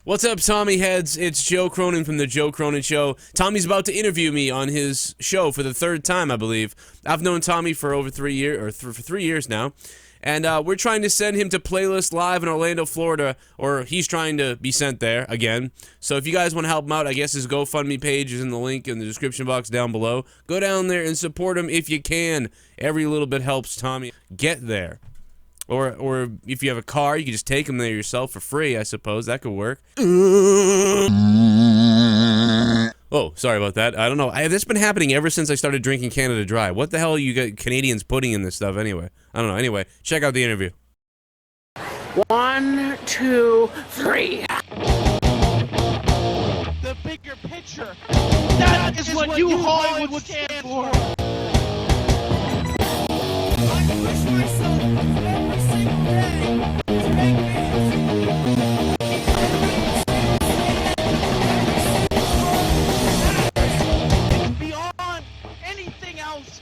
What's up, Tommy heads? It's Joe Cronin from the Joe Cronin Show. Tommy's about to interview me on his show for the third time, I believe. I've known Tommy for over 3 years, for 3 years now, and we're trying to send him to Playlist Live in Orlando, Florida, or he's trying to be sent there again. So if you guys want to help him out, I guess his GoFundMe page is in the link in the description box down below. Go down there and support him if you can. Every little bit helps Tommy get there. Or if you have a car, you can just take them there yourself for free, I suppose. That could work. Oh, sorry about that. I don't know. That's been happening ever since I started drinking Canada Dry. What the hell are you got Canadians putting in this stuff anyway? I don't know. Anyway, check out the interview. 1, 2, 3. The bigger picture. That is what you Hollywood stand for. I push myself every single day to make things beyond anything else.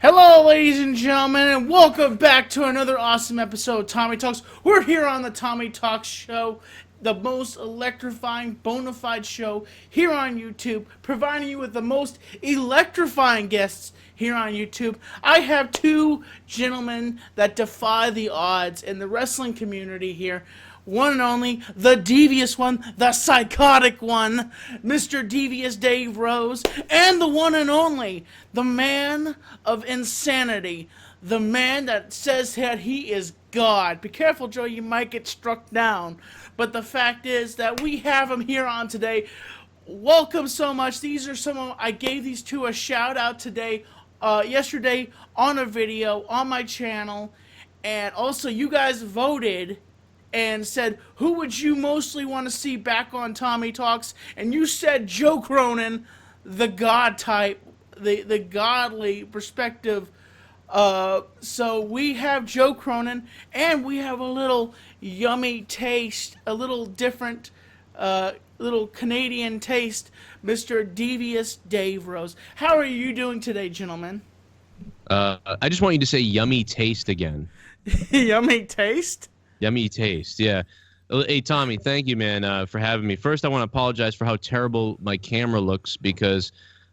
Hello, ladies and gentlemen, and welcome back to another awesome episode of Tommy Talks. We're here on the Tommy Talks Show, the most electrifying, bona fide show here on YouTube, providing you with the most electrifying guests here on YouTube. I have two gentlemen that defy the odds in the wrestling community here. One and only, the devious one, the psychotic one, Mr. Devious Dave Rose, and the one and only, the man of insanity, the man that says that he is God. Be careful, Joe, you might get struck down. But the fact is that we have him here on today. Welcome so much. These are some of, I gave these two a shout out today, yesterday on a video on my channel, and also you guys voted and said, who would you mostly want to see back on Tommy Talks? And you said Joe Cronin, the God type, the godly perspective. So we have Joe Cronin, and we have a little yummy taste, a little different, little Canadian taste, Mr. Devious Dave Rose. How are you doing today, gentlemen? I just want you to say yummy taste again. Yummy taste? Yummy taste, yeah. Hey, Tommy, thank you, man, for having me. First, I want to apologize for how terrible my camera looks because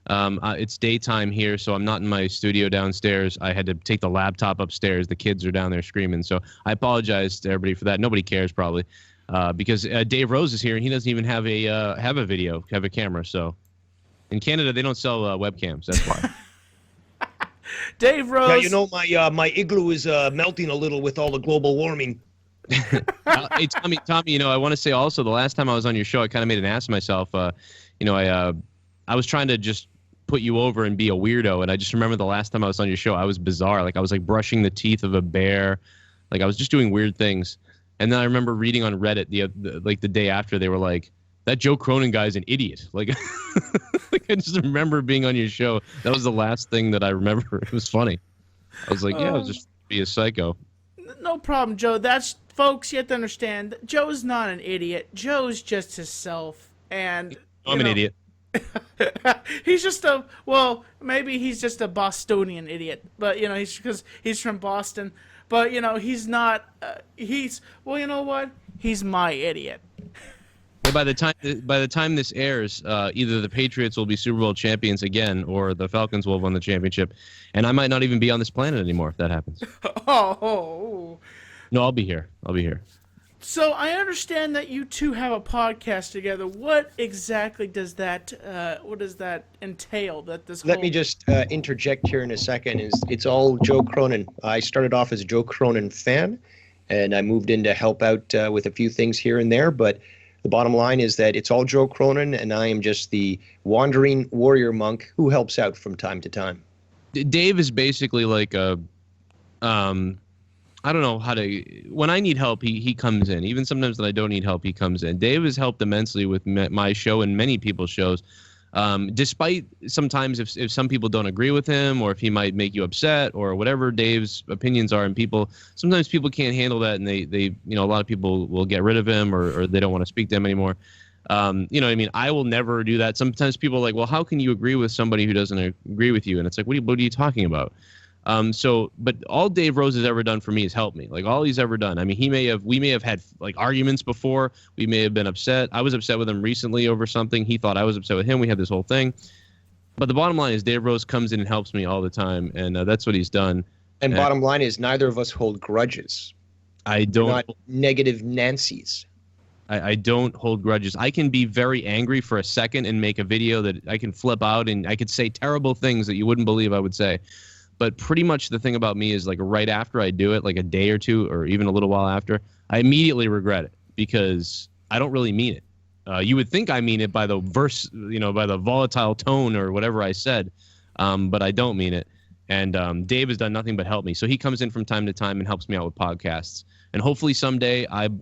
it's daytime here, so I'm not in my studio downstairs. I had to take the laptop upstairs. The kids are down there screaming, so I apologize to everybody for that. Nobody cares, probably, because Dave Rose is here, and he doesn't even have a camera. So in Canada, they don't sell webcams. That's why. Dave Rose. Yeah, you know, my igloo is melting a little with all the global warming. Hey, Tommy, you know, I want to say also the last time I was on your show, I kind of made an ass of myself. You know, I was trying to just put you over and be a weirdo, and I just remember the last time I was on your show, I was bizarre. Like, I was like brushing the teeth of a bear. Like, I was just doing weird things. And then I remember reading on Reddit the day after, they were like, that Joe Cronin guy is an idiot. Like, like, I just remember being on your show. That was the last thing that I remember. It was funny. I was like, yeah, I was just be a psycho. No problem, Joe. That's, folks, you have to understand, Joe's not an idiot. Joe's just himself. And I'm an idiot. He's just a, well, maybe he's just a Bostonian idiot. But, you know, he's because he's from Boston. But, you know, he's not, well, you know what? He's my idiot. Well, by the time this airs, either the Patriots will be Super Bowl champions again, or the Falcons will have won the championship, and I might not even be on this planet anymore if that happens. Oh. No, I'll be here. I'll be here. So I understand that you two have a podcast together. What exactly does that? What does that entail? That this. Let me just interject here in a second. It's all Joe Cronin. I started off as a Joe Cronin fan, and I moved in to help out with a few things here and there, but. The bottom line is that it's all Joe Cronin, and I am just the wandering warrior monk who helps out from time to time. Dave is basically like a I don't know how to. When I need help, he comes in. Even sometimes that I don't need help, he comes in. Dave has helped immensely with my show and many people's shows. Despite sometimes if some people don't agree with him or if he might make you upset or whatever Dave's opinions are, and sometimes people can't handle that, and they a lot of people will get rid of him or they don't want to speak to him anymore. What I mean? I will never do that. Sometimes people are like, well, how can you agree with somebody who doesn't agree with you? And it's like, what are you talking about? But all Dave Rose has ever done for me is help me. Like all he's ever done. I mean, we may have had like arguments before. We may have been upset. I was upset with him recently over something. He thought I was upset with him. We had this whole thing. But the bottom line is Dave Rose comes in and helps me all the time. And that's what he's done. And bottom line is neither of us hold grudges. I don't. We're not negative Nancy's. I don't hold grudges. I can be very angry for a second and make a video that I can flip out and I could say terrible things that you wouldn't believe I would say. But pretty much the thing about me is like right after I do it, like a day or two or even a little while after, I immediately regret it because I don't really mean it. You would think I mean it by the verse, by the volatile tone or whatever I said, but I don't mean it. And Dave has done nothing but help me. So he comes in from time to time and helps me out with podcasts. And hopefully someday I'm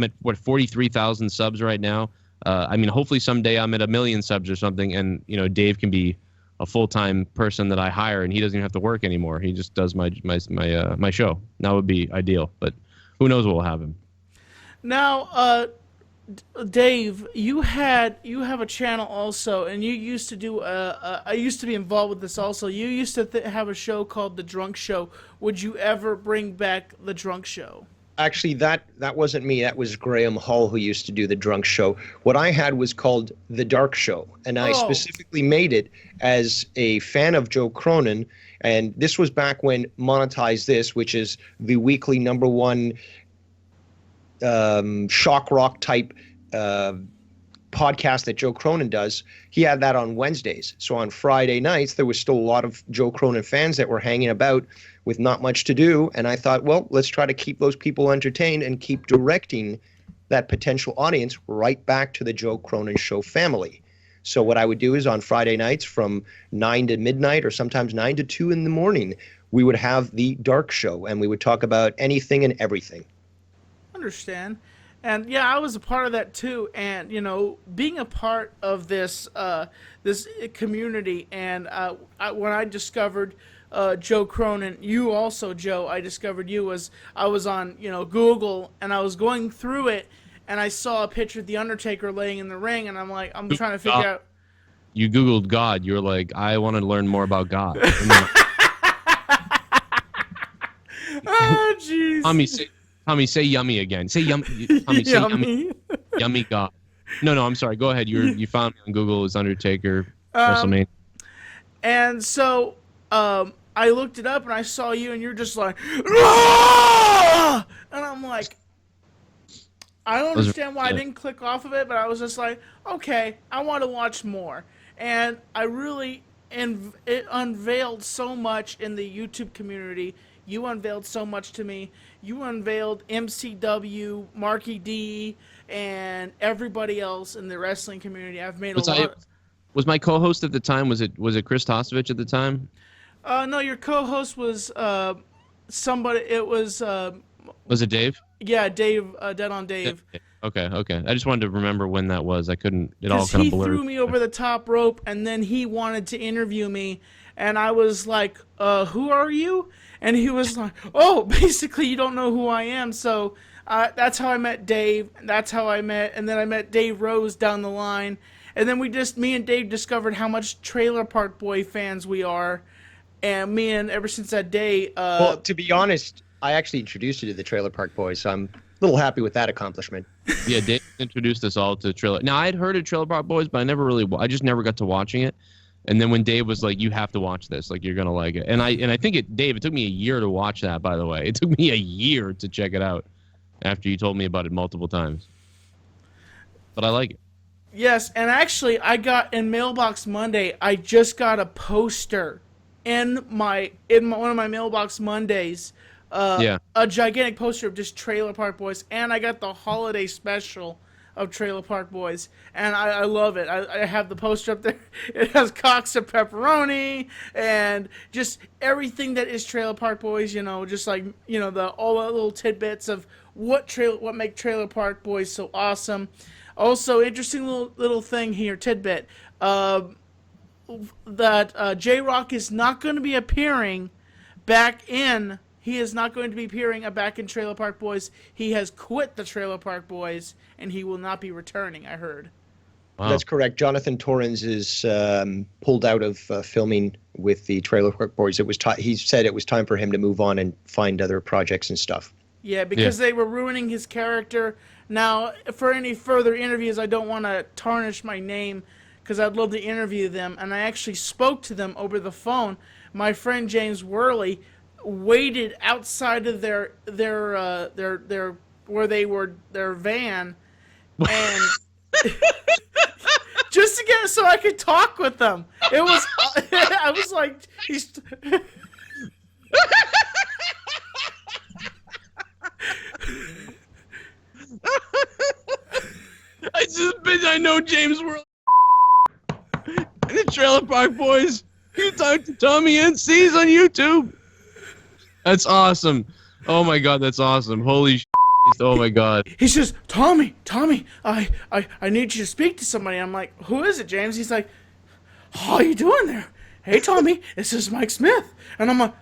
at 43,000 subs right now. Hopefully someday I'm at 1 million subs or something, and Dave can be a full-time person that I hire, and he doesn't even have to work anymore. He just does my show. That would be ideal, but who knows what will happen. Now, Dave, you have a channel also, and you used to do. I used to be involved with this also. You used to have a show called The Drunk Show. Would you ever bring back The Drunk Show? Actually, that wasn't me. That was Graham Hall who used to do The Drunk Show. What I had was called The Dark Show, and I specifically made it as a fan of Joe Cronin. And this was back when Monetize This, which is the weekly #1 shock rock type podcast that Joe Cronin does. He had that on Wednesdays. So on Friday nights, there was still a lot of Joe Cronin fans that were hanging about with not much to do. And I thought, well, let's try to keep those people entertained and keep directing that potential audience right back to the Joe Cronin Show family. So what I would do is on Friday nights from 9 to midnight or sometimes 9 to 2 in the morning, we would have the Dark Show and we would talk about anything and everything. Understand. And yeah, I was a part of that too. And being a part of this this community, and when I discovered Joe Cronin, you also, Joe, I discovered you I was on Google, and I was going through it, and I saw a picture of the Undertaker laying in the ring, and I'm trying to figure out. You Googled God. You were like, I want to learn more about God. Oh, jeez. Tommy, say yummy again. Say yummy. Tommy, say yummy. Yummy God. No, I'm sorry. Go ahead. You found me on Google as Undertaker WrestleMania. And so I looked it up and I saw you, and you're just like, "Aah!" And I'm like, I don't understand why I didn't click off of it, but I was just like, okay, I want to watch more. And I really, it unveiled so much in the YouTube community. You unveiled so much to me. You unveiled MCW, Marky D, and everybody else in the wrestling community. I've made a lot. Was my co-host at the time? Was it Chris Tostovich at the time? No, your co-host was somebody. It was. Was it Dave? Yeah, Dave. Dead on Dave. Okay. I just wanted to remember when that was. I couldn't. It all kind of blurred. He threw me over the top rope, and then he wanted to interview me, and I was like, "Who are you?" And he was like, "Oh, basically, you don't know who I am." So that's how I met Dave. That's how I met, and then I met Dave Rose down the line, and then me and Dave discovered how much Trailer Park Boy fans we are, and ever since that day. Well, to be honest, I actually introduced you to the Trailer Park Boys, so I'm a little happy with that accomplishment. Yeah, Dave introduced us all to Trailer. Now, I had heard of Trailer Park Boys, but I just never got to watching it. And then when Dave was like, "You have to watch this. Like, you're gonna like it," and I think Dave, it took me a year to watch that. By the way, it took me a year to check it out after you told me about it multiple times. But I like it. Yes, and actually, I got in Mailbox Monday. I just got a poster in one of my Mailbox Mondays. A gigantic poster of just Trailer Park Boys, and I got the holiday special of Trailer Park Boys, and I love it. I have the poster up there. It has Cox and pepperoni and just everything that is Trailer Park Boys. You know, just like all the little tidbits of what make Trailer Park Boys so awesome. Also, interesting little thing here, tidbit. That J-Rock is not going to be appearing back in. He is not going to be appearing back in Trailer Park Boys. He has quit the Trailer Park Boys, and he will not be returning, I heard. Wow. That's correct. Jonathan Torrens is pulled out of filming with the Trailer Park Boys. He said it was time for him to move on and find other projects and stuff. Yeah, because they were ruining his character. Now, for any further interviews, I don't want to tarnish my name because I'd love to interview them. And I actually spoke to them over the phone. My friend James Worley waited outside of their where they were, their van, and just to get so I could talk with them. It was I was like, he's. I know James World and the Trailer Park Boys. You talk to Tommy NC's on YouTube. That's awesome. Oh my God, that's awesome. Holy shit. Oh my God. He says, Tommy, I need you to speak to somebody. I'm like, who is it, James? He's like, how you doing there? Hey, Tommy, this is Mike Smith. And I'm like,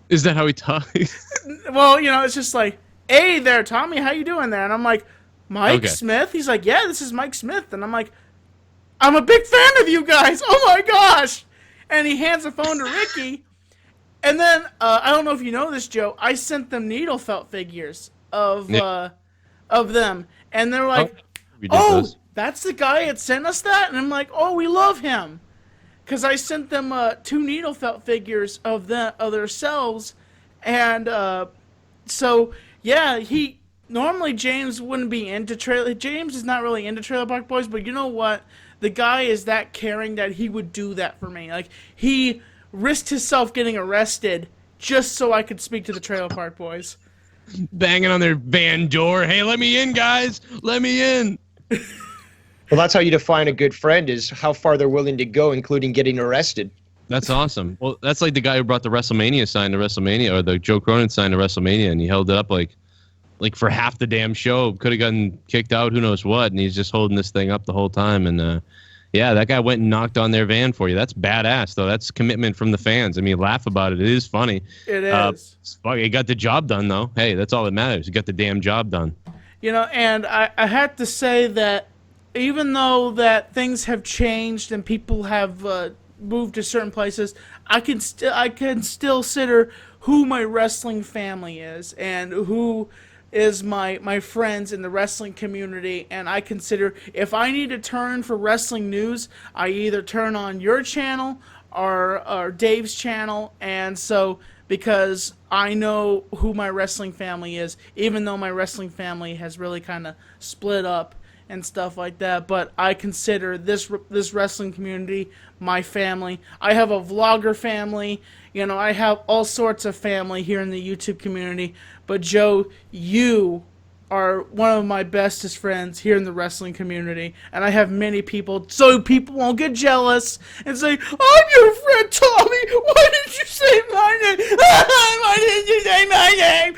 is that how he talks? well, it's just like, hey there, Tommy, how you doing there? And I'm like, Mike Smith? He's like, yeah, this is Mike Smith. And I'm like, I'm a big fan of you guys. Oh my gosh. And he hands the phone to Ricky. And then, I don't know if you know this, Joe, I sent them needle felt figures of them. And they're like, that's the guy that sent us that? And I'm like, oh, we love him. Because I sent them 2 needle felt figures of themselves. And so, yeah, normally James wouldn't be into James is not really into Trailer Park Boys, but you know what? The guy is that caring that he would do that for me. Like, he risked himself getting arrested just so I could speak to the Trailer Park Boys. Banging on their van door. Hey, let me in, guys. Let me in. Well, that's how you define a good friend, is how far they're willing to go, including getting arrested. That's awesome. Well, that's like the guy who brought the WrestleMania sign to WrestleMania, or the Joe Cronin sign to WrestleMania, and he held it up like for half the damn show. Could have gotten kicked out, who knows what, and he's just holding this thing up the whole time. And yeah, that guy went and knocked on their van for you. That's badass, though. That's commitment from the fans. I mean, laugh about it. It is funny. It is. He got the job done, though. Hey, that's all that matters. He got the damn job done. And I had to say that even though that things have changed and people have moved to certain places, I can still consider who my wrestling family is and who is my friends in the wrestling community. And I consider, if I need to turn for wrestling news, I either turn on your channel or Dave's channel. And so, because I know who my wrestling family is, even though my wrestling family has really kind of split up and stuff like that, but I consider this wrestling community my family. I have a vlogger family, I have all sorts of family here in the YouTube community, but Joe, you are one of my bestest friends here in the wrestling community, and I have many people, so people won't get jealous and say, I'm your friend Tommy, why did you say my name? Why did you say my name?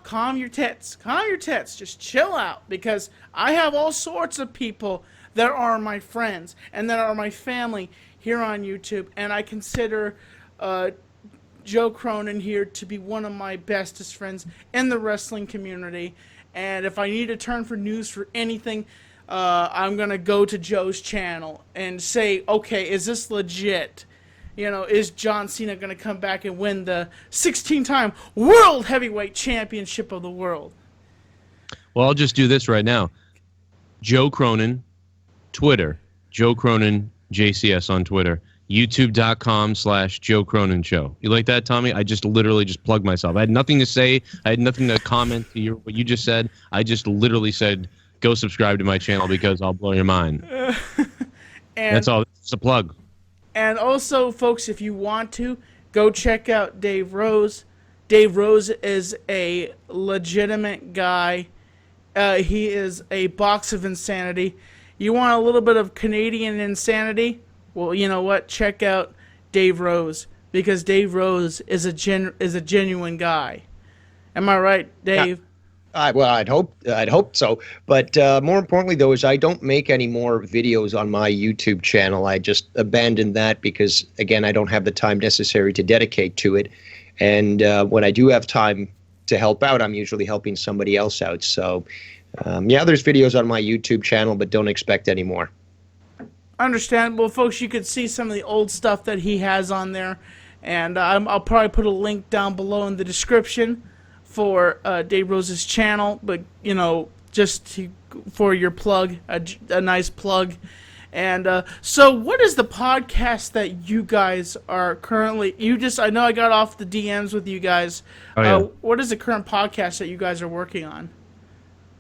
Calm your tits. Calm your tits. Just chill out, because I have all sorts of people that are my friends and that are my family here on YouTube, and I consider Joe Cronin here to be one of my bestest friends in the wrestling community. And if I need to turn for news for anything, I'm going to go to Joe's channel and say, okay, is this legit? Is John Cena going to come back and win the 16-time World Heavyweight Championship of the world? Well, I'll just do this right now. Joe Cronin, Twitter. Joe Cronin, JCS on Twitter. YouTube.com/Joe Cronin Show. You like that, Tommy? I just literally just plugged myself. I had nothing to say. I had nothing to comment to what you just said. I just literally said, go subscribe to my channel because I'll blow your mind. And that's all. It's a plug. And also, folks, if you want to, go check out Dave Rose. Dave Rose is a legitimate guy, He is a box of insanity. You want a little bit of Canadian insanity? Well, you know what? Check out Dave Rose, because Dave Rose is a genuine guy. Am I right, Dave? Well, I'd hope so. But more importantly, though, is I don't make any more videos on my YouTube channel. I just abandoned that because, again, I don't have the time necessary to dedicate to it. And when I do have time to help out, I'm usually helping somebody else out. So, yeah, there's videos on my YouTube channel, but don't expect any more. Understandable, folks. You could see some of the old stuff that he has on there. And I'll probably put a link down below in the description for Dave Rose's channel, but for your plug, a nice plug. And so what is the podcast that you guys are currently, I know I got off the DMs with you guys. Oh, yeah. What is the current podcast that you guys are working on?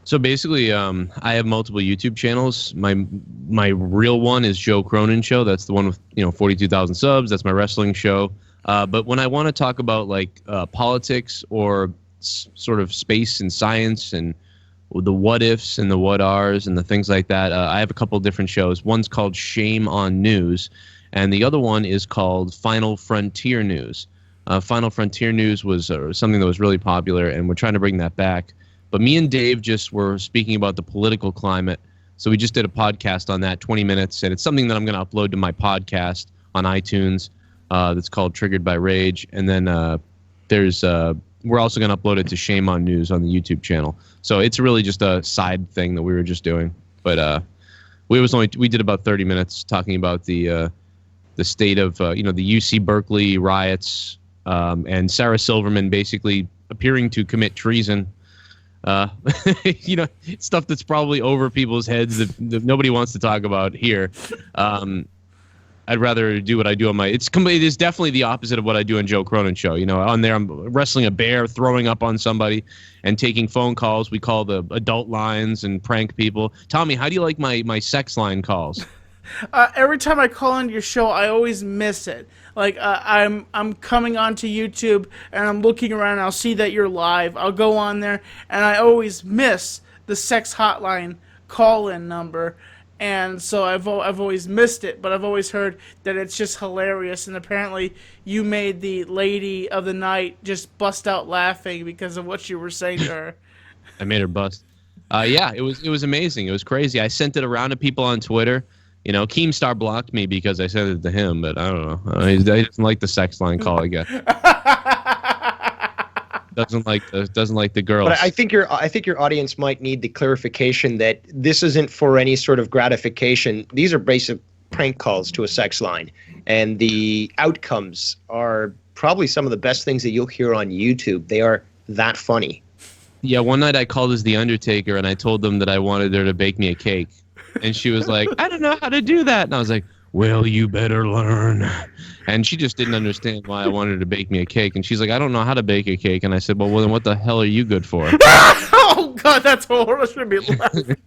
So basically, I have multiple YouTube channels. My real one is Joe Cronin Show. That's the one with 42,000 subs. That's my wrestling show. But when I want to talk about like politics or sort of space and science and the what ifs and the what ares and the things like that, I have a couple of different shows. One's called Shame on News, and the other one is called Final Frontier News. Final Frontier News was something that was really popular, and we're trying to bring that back. But me and Dave just were speaking about the political climate, so we just did a podcast on that, 20 minutes, and it's something that I'm going to upload to my podcast on iTunes. That's called Triggered by Rage, and then we're also going to upload it to Shame on News on the YouTube channel. So it's really just a side thing that we were just doing. But we did about 30 minutes talking about the state of the UC Berkeley riots, and Sarah Silverman basically appearing to commit treason. Stuff that's probably over people's heads that nobody wants to talk about here. I'd rather do what I do on my. It is definitely the opposite of what I do on Joe Cronin Show. On there, I'm wrestling a bear, throwing up on somebody, and taking phone calls. We call the adult lines and prank people. Tommy, how do you like my sex line calls? Every time I call into your show, I always miss it. Like I'm coming onto YouTube and I'm looking around. And I'll see that you're live. I'll go on there and I always miss the sex hotline call-in number. And so I've always missed it, but I've always heard that it's just hilarious. And apparently you made the lady of the night just bust out laughing because of what you were saying to her. I made her bust. Yeah, it was amazing. It was crazy. I sent it around to people on Twitter. Keemstar blocked me because I sent it to him, but I don't know. He doesn't like the sex line call, I guess. Doesn't like the girls. But I think your audience might need the clarification that this isn't for any sort of gratification. These are basic prank calls to a sex line, and the outcomes are probably some of the best things that you'll hear on YouTube. They are that funny. Yeah, one night I called as the Undertaker, and I told them that I wanted her to bake me a cake, and she was like, "I don't know how to do that," and I was like, "Well, you better learn." And she just didn't understand why I wanted her to bake me a cake. And she's like, "I don't know how to bake a cake." And I said, well, then what the hell are you good for? Oh, God, that's horrible. I should be laughing.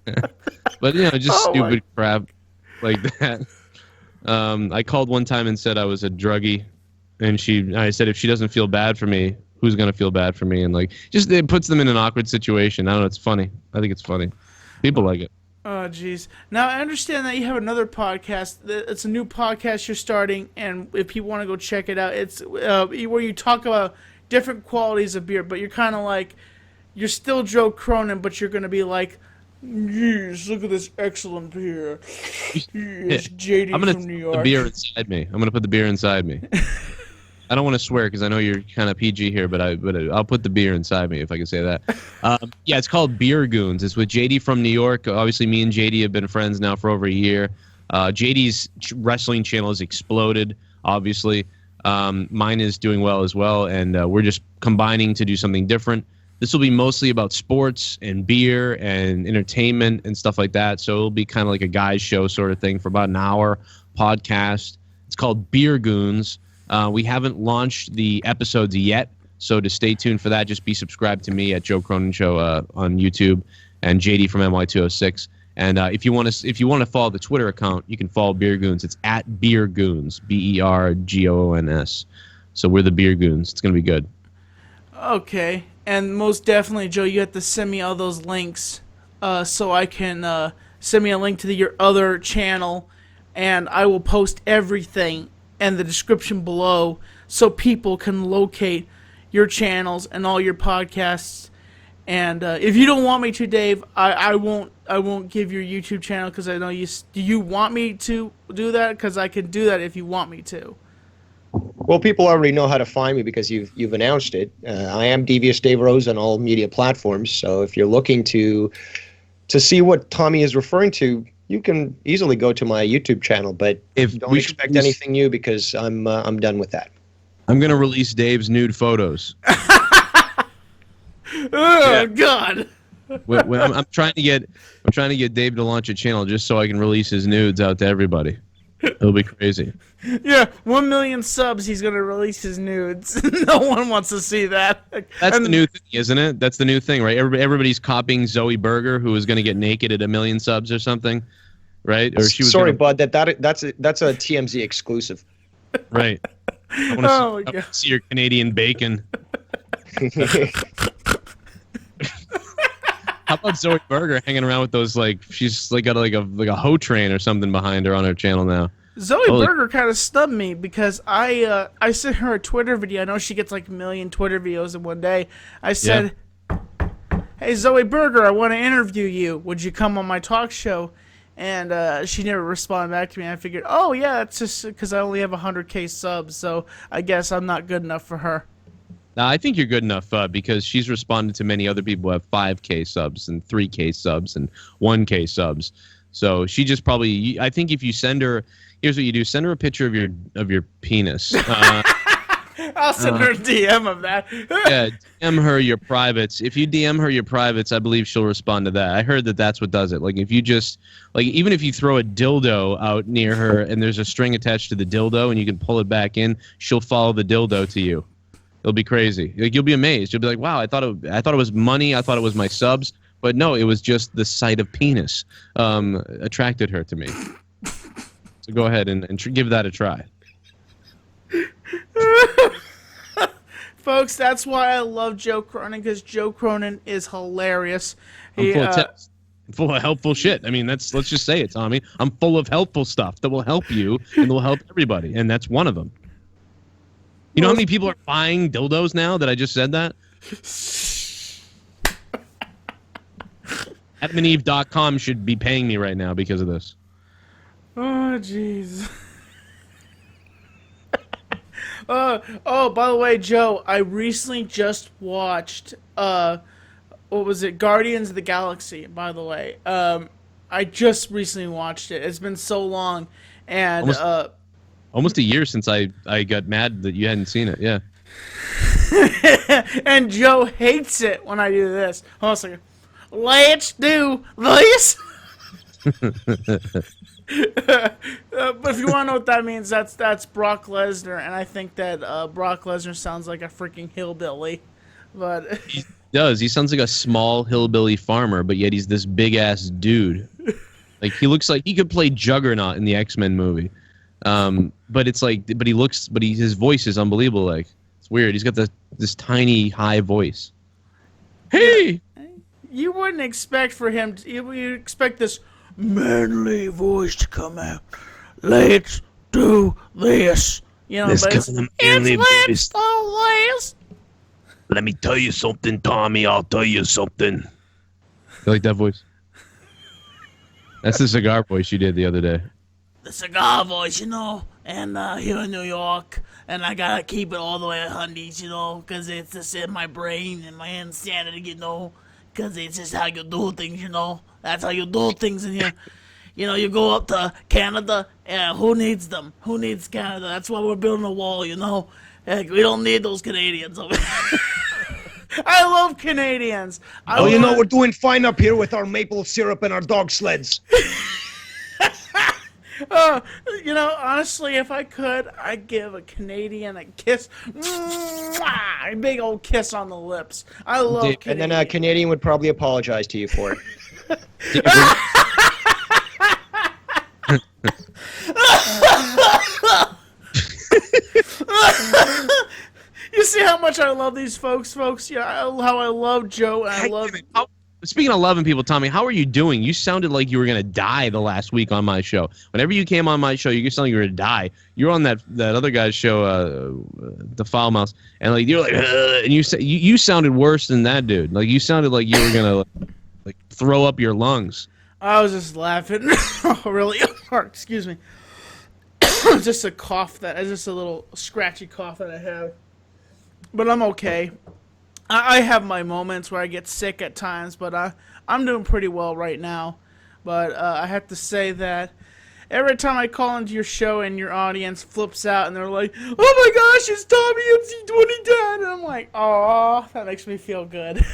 But, just stupid crap like that. I called one time and said I was a druggie. And I said, if she doesn't feel bad for me, who's going to feel bad for me? And, it puts them in an awkward situation. I don't know. It's funny. I think it's funny. People like it. Oh, jeez. Now, I understand that you have another podcast. It's a new podcast you're starting, and if people want to go check it out, it's where you talk about different qualities of beer, but you're kind of like, you're still Joe Cronin, but you're going to be like, yes, look at this excellent beer. Yes, JD from New York. I'm going to put the beer inside me. I don't want to swear because I know you're kind of PG here, but I'll put the beer inside me if I can say that. Yeah, it's called Beer Goons. It's with JD from New York. Obviously, me and JD have been friends now for over a year. JD's wrestling channel has exploded, obviously. Mine is doing well as well, and we're just combining to do something different. This will be mostly about sports and beer and entertainment and stuff like that. So it'll be kind of like a guy's show sort of thing for about an hour podcast. It's called Beer Goons. We haven't launched the episodes yet, so to stay tuned for that, just be subscribed to me at Joe Cronin Show on YouTube and JD from NY206. And if you want to follow the Twitter account, you can follow Beer Goons. It's at Beer Goons, BERGOONS. So we're the Beer Goons. It's gonna be good. Okay, and most definitely, Joe, you have to send me all those links so I can send me a link to your other channel, and I will post everything in the description below so people can locate your channels and all your podcasts. And if you don't want me to, Dave, I won't give your YouTube channel, because I know you. Do you want me to do that? Because I can do that if you want me to. Well, people already know how to find me because you've announced it. I am Devious Dave Rose on all media platforms. So if you're looking to see what Tommy is referring to, you can easily go to my YouTube channel. But don't expect anything new, because I'm done with that. I'm gonna release Dave's nude photos. Oh God! I'm trying to get Dave to launch a channel just so I can release his nudes out to everybody. It'll be crazy. Yeah, 1 million subs. He's gonna release his nudes. No one wants to see that. That's the new thing, isn't it? That's the new thing, right? Everybody's copying Zoe Berger, who is going to get naked at 1 million subs or something, right? Or she was Sorry, bud. That's a TMZ exclusive. Right. I want to see your Canadian bacon. How about Zoe Berger hanging around with those, like, she's like got like a hoe train or something behind her on her channel now. Zoe Berger kind of stubbed me because I sent her a Twitter video. I know she gets like 1 million Twitter videos in one day. I said, "Hey Zoe Berger, I want to interview you. Would you come on my talk show?" And she never responded back to me. I figured, oh yeah, it's just because I only have 100K subs, so I guess I'm not good enough for her. Now, I think you're good enough because she's responded to many other people who have 5K subs and 3K subs and 1K subs. So she just probably, I think if you send her, here's what you do: send her a picture of your penis. I'll send her a DM of that. Yeah, DM her your privates. If you DM her your privates, I believe she'll respond to that. I heard that that's what does it. Like if you just, like even if you throw a dildo out near her and there's a string attached to the dildo and you can pull it back in, she'll follow the dildo to you. It'll be crazy. Like you'll be amazed. You'll be like, "Wow, I thought it was money. I thought it was my subs, but no, it was just the sight of penis attracted her to me." So go ahead and give that a try. Folks, that's why I love Joe Cronin, because Joe Cronin is hilarious. I'm full of helpful shit. I mean, let's just say it, Tommy. I'm full of helpful stuff that will help you and will help everybody, and that's one of them. You know how many people are buying dildos now that I just said that? AdamandEve.com should be paying me right now because of this. Oh, jeez. Oh, by the way, Joe, I recently just watched, what was it? Guardians of the Galaxy, by the way. I just recently watched it. It's been so long. And, almost a year since I got mad that you hadn't seen it, yeah. And Joe hates it when I do this. Hold on a second. Let's do this. But if you want to know what that means, that's Brock Lesnar, and I think that Brock Lesnar sounds like a freaking hillbilly. But he does. He sounds like a small hillbilly farmer, but yet he's this big ass dude. Like he looks like he could play Juggernaut in the X-Men movie. But it's like, his voice is unbelievable. Like it's weird. He's got this tiny high voice. Hey, you wouldn't expect for him. You expect this manly voice to come out. Let's do this. You know, Let's let's do this. Let me tell you something, Tommy. I'll tell you something. You like that voice? That's the cigar voice you did the other day. The cigar voice, you know, and here in New York, and I gotta keep it all the way at Hundies, you know, because it's just in my brain and my insanity, you know, because it's just how you do things, you know. That's how you do things in here. You know, you go up to Canada, yeah, who needs them? Who needs Canada? That's why we're building a wall, you know. Heck, we don't need those Canadians over here. I love Canadians. You know, we're doing fine up here with our maple syrup and our dog sleds. You know, honestly, if I could, I'd give a Canadian a kiss. Mwah! A big old kiss on the lips. I love Canadians. And then a Canadian would probably apologize to you for it. You see how much I love these folks? Yeah, how I love Joe and I love... speaking of loving people, Tommy, how are you doing? You sounded like you were gonna die the last week on my show. Whenever you came on my show, you sounded like you were gonna die. You were on that other guy's show, the Foul Mouse, and like you're like, and you sounded worse than that dude. Like you sounded like you were gonna like throw up your lungs. I was just laughing really hard. Excuse me. Just a cough just a little scratchy cough that I have. But I'm okay. I have my moments where I get sick at times, but I'm doing pretty well right now. But I have to say that every time I call into your show and your audience flips out and they're like, "Oh my gosh, it's Tommy MC20 Dad," and I'm like, "Oh, that makes me feel good."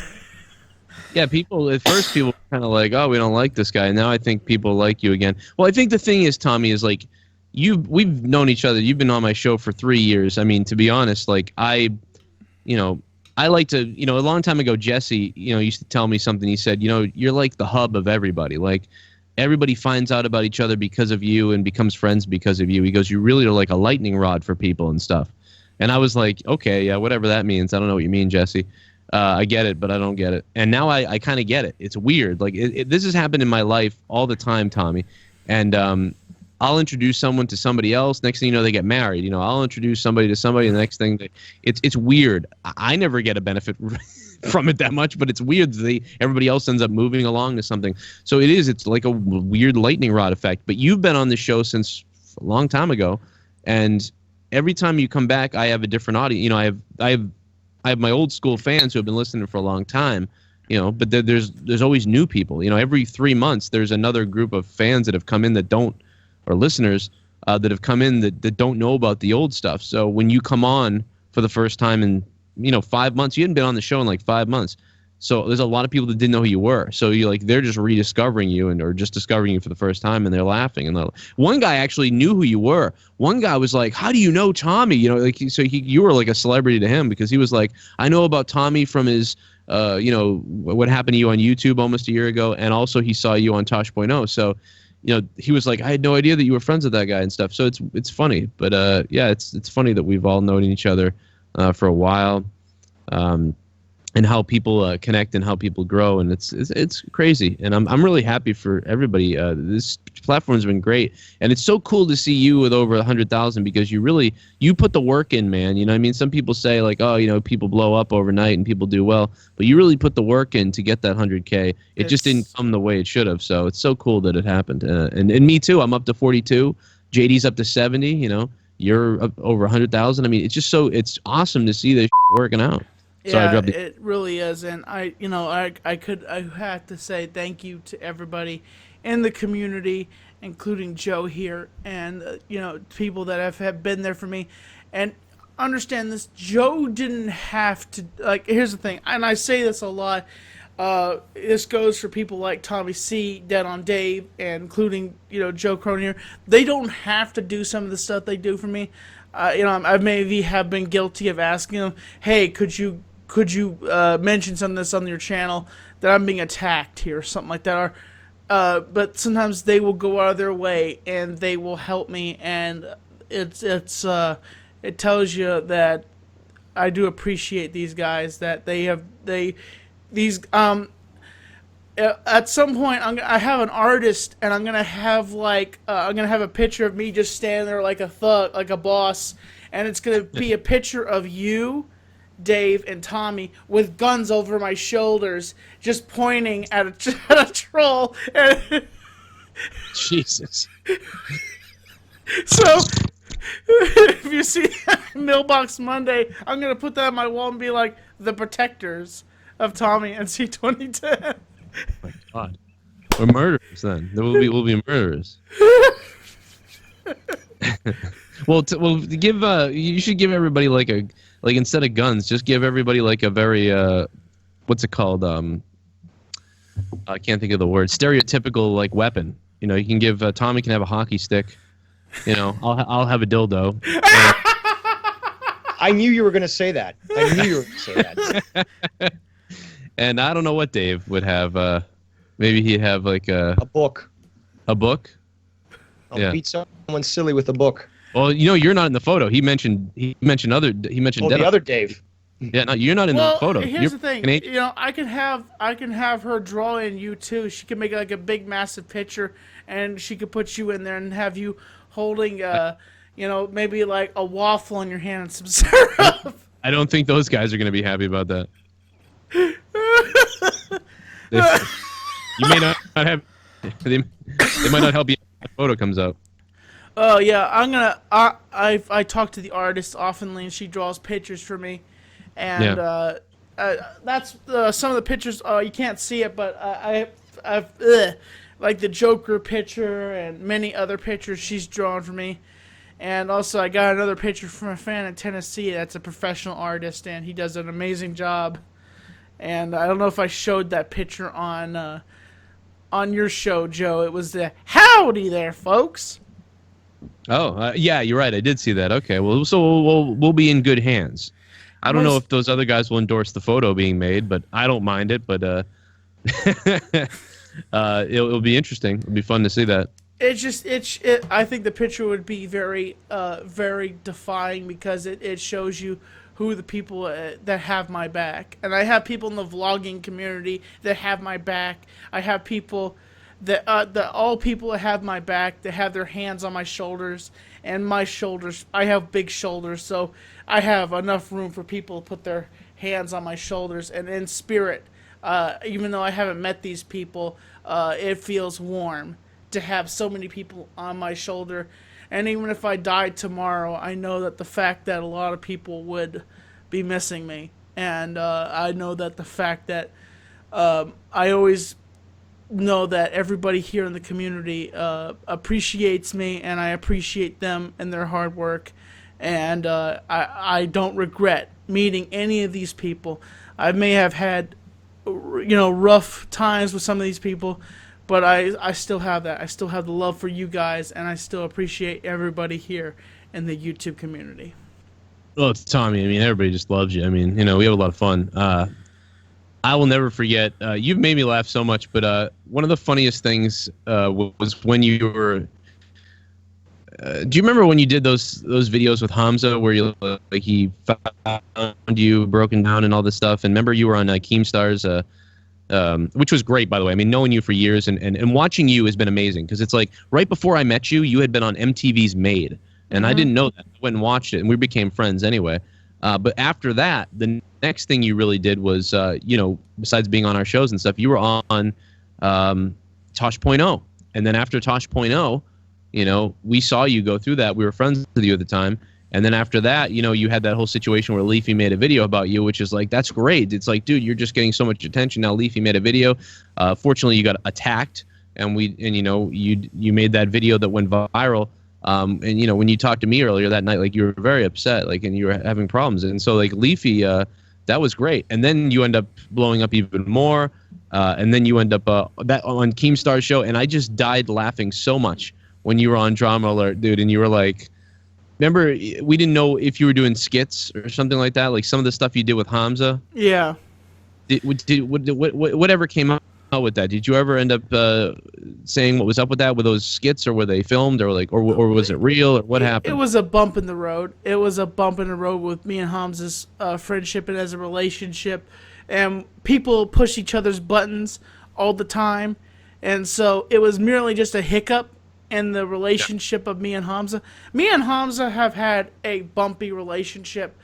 Yeah, at first people were kind of like, "Oh, we don't like this guy." Now I think people like you again. Well, I think the thing is, Tommy, is like we've known each other. You've been on my show for 3 years. I mean, to be honest, like I like to, a long time ago, Jesse, used to tell me something. He said, you're like the hub of everybody. Like everybody finds out about each other because of you and becomes friends because of you. He goes, you really are like a lightning rod for people and stuff. And I was like, okay, yeah, whatever that means. I don't know what you mean, Jesse. I get it, but I don't get it. And now I kind of get it. It's weird. Like this has happened in my life all the time, Tommy. And I'll introduce someone to somebody else. Next thing you know, they get married. I'll introduce somebody to somebody. And the next thing, it's weird. I never get a benefit from it that much, but it's weird that everybody else ends up moving along to something. So it's like a weird lightning rod effect. But you've been on the show since a long time ago, and every time you come back, I have a different audience. I have my old school fans who have been listening for a long time. But there's always new people. Every 3 months, there's another group of fans that have come in that don't. Or listeners that have come in that don't know about the old stuff. So when you come on for the first time in 5 months, you hadn't been on the show in like 5 months. So there's a lot of people that didn't know who you were. So they're just rediscovering you or just discovering you for the first time, and they're laughing. And one guy actually knew who you were. One guy was like, "How do you know Tommy?" You were like a celebrity to him because he was like, "I know about Tommy from his." What happened to you on YouTube almost a year ago, and also he saw you on Tosh.0. So. He was like, I had no idea that you were friends with that guy and stuff. So it's funny, but it's funny that we've all known each other for a while, and how people connect and how people grow, and it's crazy. And I'm really happy for everybody. This platform's been great, and it's so cool to see you with over 100,000 because you put the work in, man. Some people say like, oh, people blow up overnight and people do well, but you really put the work in to get that 100K. It just didn't come the way it should have. So it's so cool that it happened. And me too. I'm up to 42. JD's up to 70. You're up over 100,000. I mean, it's awesome to see this working out. Yeah, it really is, and I had to say thank you to everybody in the community, including Joe here, and people that have been there for me, and understand this. Joe didn't have to Here's the thing, and I say this a lot. This goes for people like Tommy C, Dead on Dave, and including Joe Cronin here. They don't have to do some of the stuff they do for me. I maybe have been guilty of asking them, "Hey, could you mention some of this on your channel that I'm being attacked here," or something like that. But sometimes they will go out of their way and they will help me, and it tells you that I do appreciate these guys, that at some point I have an artist, and I'm gonna have a picture of me just standing there like a thug, like a boss, and it's gonna be a picture of you, Dave, and Tommy with guns over my shoulders, just pointing at a troll. Jesus. So if you see MailBox Monday, I'm gonna put that on my wall and be like, the protectors of Tommy and C2010. Oh my God, we're murderers then. We'll be murderers. You should give everybody like instead of guns, just give everybody like a very what's it called? I can't think of the word. Stereotypical like weapon. You can give Tommy can have a hockey stick. I'll have a dildo. I knew you were going to say that. And I don't know what Dave would have. Maybe he'd have like a book. A book? I'll beat someone silly with a book. Well, you're not in the photo. He mentioned the other Dave. Yeah, no, you're not in Well, the photo. here's You're the thing. Canadian. You know, I can have her draw in you too. She can make like a big, massive picture, and she could put you in there and have you holding, you know, maybe like a waffle in your hand and some syrup. I don't think those guys are going to be happy about that. You may not have. They might not help you if the photo comes out. Oh yeah, I talk to the artist oftenly, and she draws pictures for me, and that's some of the pictures. You can't see it, but I've like the Joker picture and many other pictures she's drawn for me, and also I got another picture from a fan in Tennessee that's a professional artist, and he does an amazing job. And I don't know if I showed that picture on your show, Joe. It was the howdy there, folks. Oh, yeah, you're right. I did see that. Okay, well, so we'll be in good hands. I don't know if those other guys will endorse the photo being made, but I don't mind it. But it'll be interesting. It'll be fun to see that. I think the picture would be very, very defying because it shows you who the people that have my back. And I have people in the vlogging community that have my back. I have people that all people that have my back, that have their hands on my shoulders, and my shoulders. I have big shoulders, so I have enough room for people to put their hands on my shoulders. And in spirit, even though I haven't met these people, it feels warm to have so many people on my shoulder. And even if I died tomorrow, I know that the fact that a lot of people would be missing me. And I know that the fact that I always know that everybody here in the community appreciates me, and I appreciate them and their hard work. And I don't regret meeting any of these people. I may have had, rough times with some of these people, but I still have that. I still have the love for you guys, and I still appreciate everybody here in the YouTube community. Well, it's Tommy. I mean, everybody just loves you. I mean, we have a lot of fun. I will never forget. You've made me laugh so much, but one of the funniest things was when you were. Do you remember when you did those videos with Hamza, where he found you broken down and all this stuff? And remember, you were on Keemstar's. Which was great, by the way. I mean, knowing you for years and watching you has been amazing, because it's like right before I met you, you had been on MTV's Made, and I didn't know that. I went and watched it, and we became friends anyway. But after that, the next thing you really did was, besides being on our shows and stuff, you were on Tosh.0. And then after Tosh.0, we saw you go through that. We were friends with you at the time. And then after that, you had that whole situation where Leafy made a video about you, which is like, that's great. It's like, dude, you're just getting so much attention now. Leafy made a video. Fortunately, you got attacked, and you made that video that went viral. And when you talked to me earlier that night, like, you were very upset, like, and you were having problems. And so, like, Leafy, that was great. And then you end up blowing up even more. And then you end up that on Keemstar's show, and I just died laughing so much when you were on Drama Alert, dude, and you were like. Remember, we didn't know if you were doing skits or something like that, like some of the stuff you did with Hamza. Yeah. Whatever came out with that? Did you ever end up saying what was up with that? Were those skits, or were they filmed, or was it real, or what happened? It was a bump in the road. It was a bump in the road with me and Hamza's friendship and as a relationship, and people push each other's buttons all the time, and so it was merely just a hiccup in the relationship of me and Hamza. Me and Hamza have had a bumpy relationship.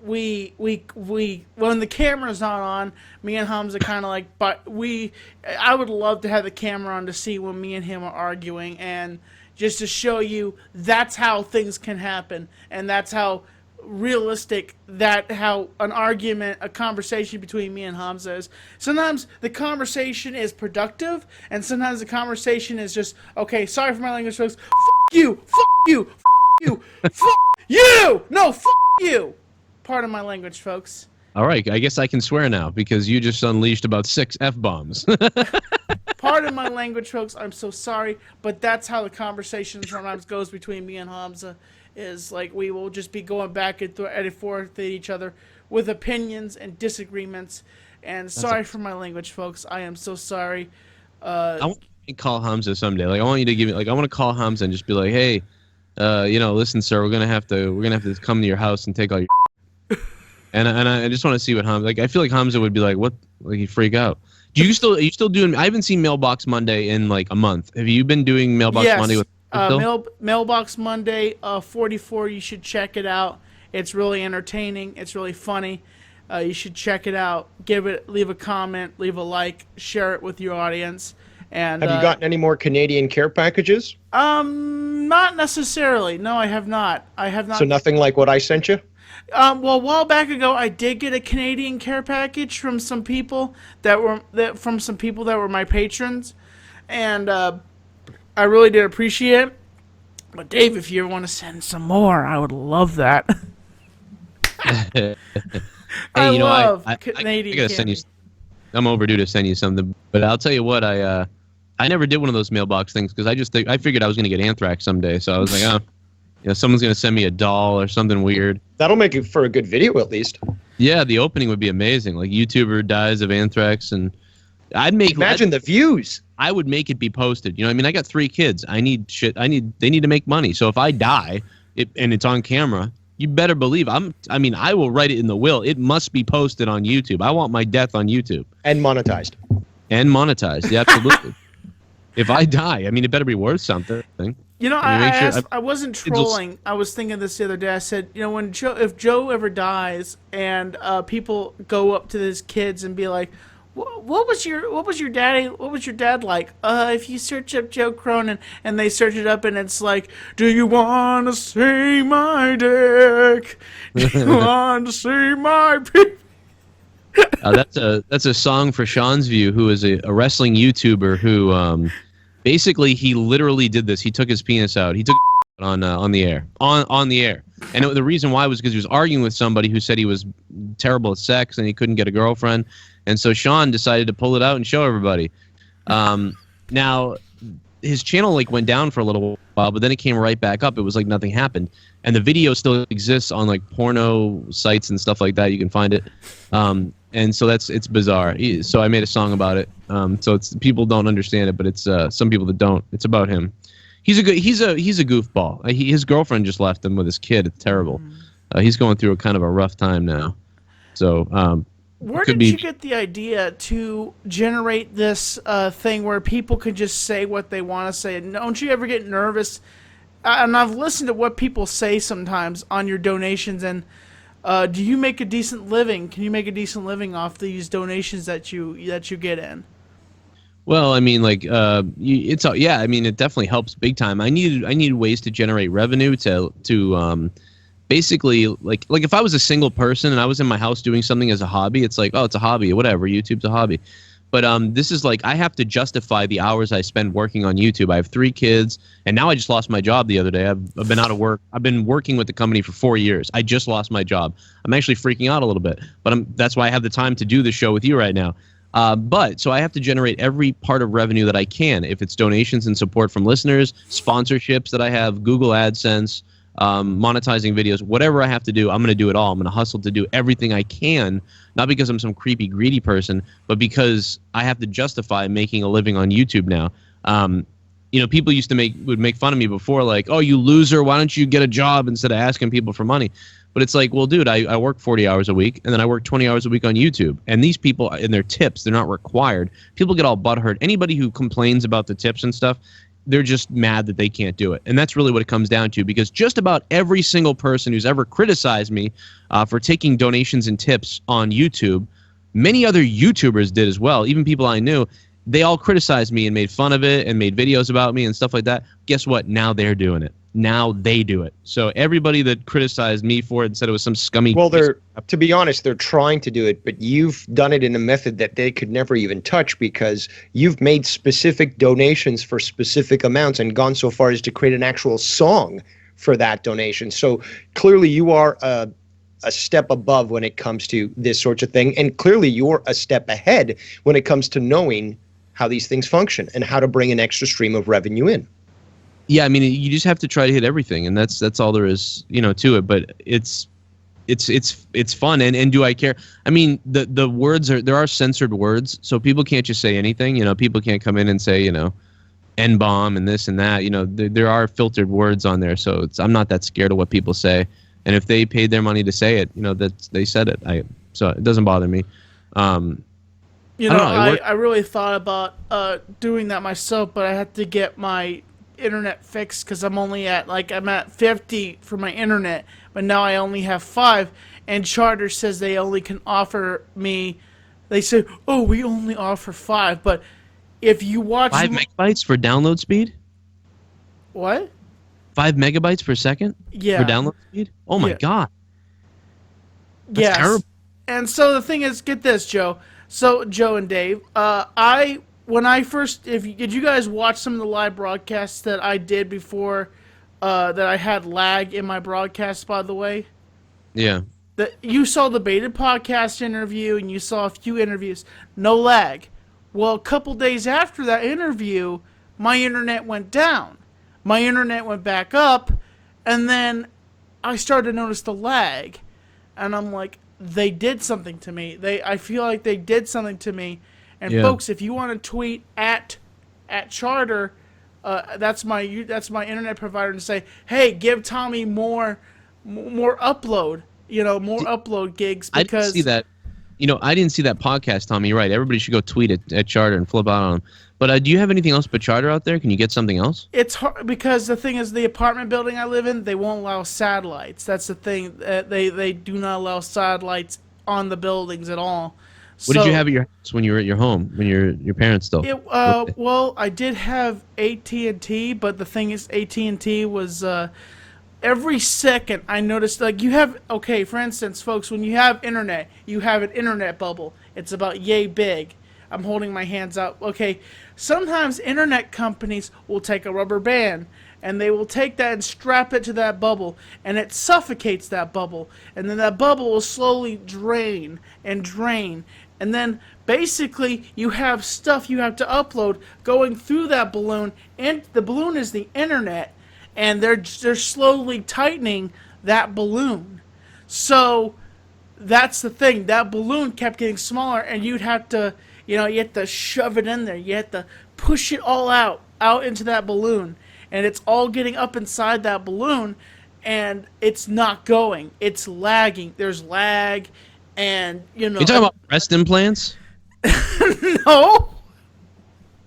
We when the camera's not on, me and Hamza kind of like, but I would love to have the camera on to see when me and him are arguing, and just to show you that's how things can happen, and that's how realistic how an argument, a conversation between me and Hamza is. Sometimes the conversation is productive, and sometimes the conversation is just, okay, sorry for my language, folks. F you, no, f you. Pardon my language, folks. All right, I guess I can swear now, because you just unleashed about 6 F-bombs. Pardon my language, folks. I'm so sorry, but that's how the conversation sometimes goes between me and Hamza. Is like we will just be going back and forth at each other with opinions and disagreements. And sorry for my language, folks. I am so sorry. I want to call Hamza someday. Like, I want you to give me, like, I want to call Hamza and just be like, hey, listen, sir, we're gonna have to come to your house and take all your. And I just want to see what Hamza, like, I feel like Hamza would be like, what, like, he'd freak out. Are you still doing, I haven't seen Mailbox Monday in like a month. Have you been doing Mailbox Monday with Mailbox Monday 44. You should check it out. It's really entertaining. It's really funny. You should check it out. Leave a comment, leave a like, share it with your audience. And have you gotten any more Canadian care packages? Not necessarily. No, I have not. So nothing like what I sent you? Well, a while back ago, I did get a Canadian care package from some people that were my patrons, and I really did appreciate it. But Dave, if you ever want to send some more, I would love that. Hey, I you know, love I Canadian gotta send you. candy. I'm overdue to send you something, but I'll tell you what, I never did one of those mailbox things because I figured I was gonna get anthrax someday, so I was like, oh, someone's gonna send me a doll or something weird. That'll make it for a good video at least. Yeah, the opening would be amazing. Like, YouTuber dies of anthrax, and Imagine the views. I would make it be posted. You know, I mean, I got 3 kids. They need to make money. So if I die, and it's on camera, you better believe I will write it in the will. It must be posted on YouTube. I want my death on YouTube. And monetized. Yeah, absolutely. If I die, I mean, it better be worth something. You know, I wasn't Kids trolling. I was thinking this the other day. I said, you know, if Joe ever dies and people go up to his kids and be like, what was your dad like? If you search up Joe Cronin and they search it up and it's like, do you want to see my dick? Do you want to see my pee? That's a song for Sean's View, who is a wrestling YouTuber who basically he literally did this. He took his penis out. He took on the air. And the reason why was because he was arguing with somebody who said he was terrible at sex and he couldn't get a girlfriend. And so Sean decided to pull it out and show everybody. Now, his channel like went down for a little while, but then it came right back up. It was like nothing happened. And the video still exists on like porno sites and stuff like that. You can find it. And so it's bizarre. So I made a song about it. So people don't understand it, but it's some people that don't. It's about him. He's a goofball. His girlfriend just left him with his kid. It's terrible. He's going through a kind of a rough time now. So where did you get the idea to generate this thing where people can just say what they want to say? And don't you ever get nervous? And I've listened to what people say sometimes on your donations. And do you make a decent living? Can you make a decent living off these donations that you get in? Well, I mean, like, I mean, it definitely helps big time. I needed ways to generate revenue to basically, like if I was a single person and I was in my house doing something as a hobby, it's like, oh, it's a hobby, whatever. YouTube's a hobby. But this is like, I have to justify the hours I spend working on YouTube. I have 3 kids, and now I just lost my job the other day. I've been out of work. I've been working with the company for 4 years. I just lost my job. I'm actually freaking out a little bit, but that's why I have the time to do the show with you right now. So I have to generate every part of revenue that I can. If it's donations and support from listeners, sponsorships that I have, Google AdSense, monetizing videos, whatever I have to do, I'm going to do it all. I'm going to hustle to do everything I can, not because I'm some creepy, greedy person, but because I have to justify making a living on YouTube now. People would make fun of me before, like, oh, you loser, why don't you get a job instead of asking people for money? But it's like, well, dude, I work 40 hours a week, and then I work 20 hours a week on YouTube. And these people, in their tips, they're not required. People get all butthurt. Anybody who complains about the tips and stuff, they're just mad that they can't do it. And that's really what it comes down to, because just about every single person who's ever criticized me for taking donations and tips on YouTube, many other YouTubers did as well, even people I knew. They all criticized me and made fun of it and made videos about me and stuff like that. Guess what? Now they're doing it. Now they do it. So everybody that criticized me for it and said it was some scummy... Well, to be honest, they're trying to do it, but you've done it in a method that they could never even touch, because you've made specific donations for specific amounts and gone so far as to create an actual song for that donation. So clearly you are a step above when it comes to this sort of thing, and clearly you're a step ahead when it comes to knowing how these things function and how to bring an extra stream of revenue in. Yeah, I mean, you just have to try to hit everything, and that's all there is, to it. But it's fun, and do I care? I mean, the words there are censored words, so people can't just say anything. People can't come in and say, N-bomb and this and that. There are filtered words on there, so I'm not that scared of what people say. And if they paid their money to say it, they said it. So it doesn't bother me. I really thought about doing that myself, but I had to get my internet fixed because I'm at 50 for my internet, but now I only have 5, and Charter says they only can offer me. They said, "Oh, we only offer 5," but if you watch 5 megabytes for download speed. What? 5 megabytes per second? Yeah. For download speed? Oh my god. That's yes. terrible. And so the thing is, get this, Joe. So Joe and Dave, did you guys watch some of the live broadcasts that I did before that I had lag in my broadcast, by the way? Yeah. You saw the Baited podcast interview and you saw a few interviews. No lag. Well, a couple days after that interview, my internet went down. My internet went back up, and then I started to notice the lag. And I'm like, they did something to me. I feel like they did something to me. And folks, if you want to tweet at Charter, that's my internet provider, and say, hey, give Tommy more upload. More upload gigs, because I didn't see that. I didn't see that podcast, Tommy. You're right. Everybody should go tweet at Charter and flip out on them. But do you have anything else but Charter out there? Can you get something else? It's hard because the thing is, the apartment building I live in, they won't allow satellites. That's the thing. They do not allow satellites on the buildings at all. What did you have at your house when you were at your home, when your parents still? Well, I did have AT&T, but the thing is, AT&T was every second I noticed, like, you have, okay, for instance, folks, when you have internet, you have an internet bubble. It's about yay big. I'm holding my hands out. Okay, sometimes internet companies will take a rubber band and they will take that and strap it to that bubble, and it suffocates that bubble, and then that bubble will slowly drain and drain, and then basically you have stuff you have to upload going through that balloon, and the balloon is the internet, and they're slowly tightening that balloon. So that's the thing. That balloon kept getting smaller, and you'd have to, you have to shove it in there. You have to push it all out into that balloon, and it's all getting up inside that balloon, and it's not going. It's lagging. There's lag, and You talking about breast implants? No.